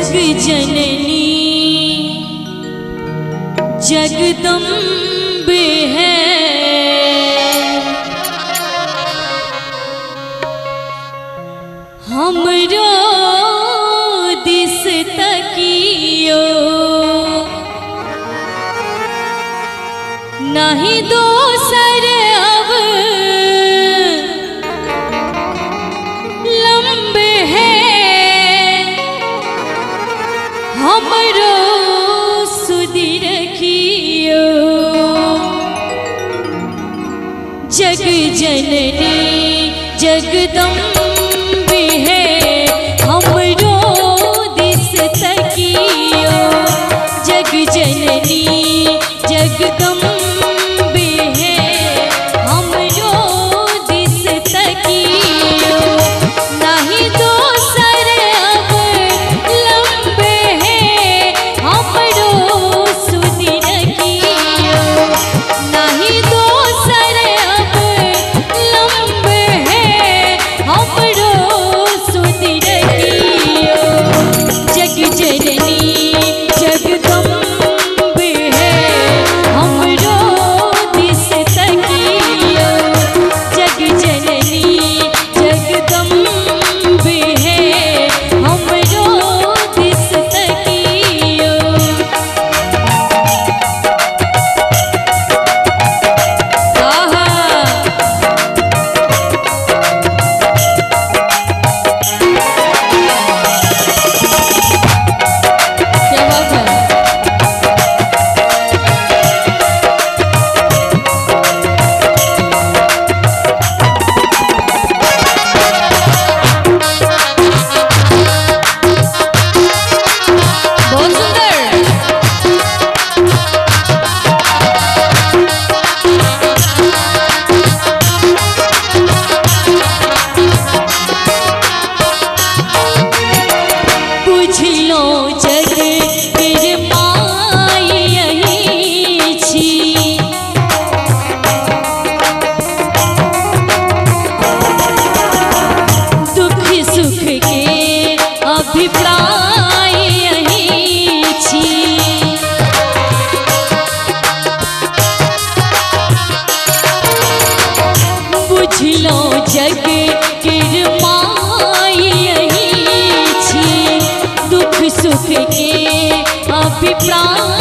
जग जननी जगदम्बे है, हमरो दिस तकियो नहीं दोसर अब लंबे है, हमरो सुधि रखियो जग जननी जगदम्बे है, हमरो दिस तकियो जग जननी जगदम्बे है, हमरो दिस तकियो नहीं दोसर अब लंबे है, हमरो सुधि रखियो नहीं दोसर अब लंबे है, हमरो सुधि रखियो जग जननी जगदम्बे है, हमरो दिस तकियो जग जननी जगदम्बे है, हमरो दिस तकियो। आहा क्या बात है। बहुत सुंदर। बुझलो जग केर माई यही छी, दुख सुख के अभिप्राय यही छी, बुझलो जग केर माई यही छी, दुख सुख के अभिप्राय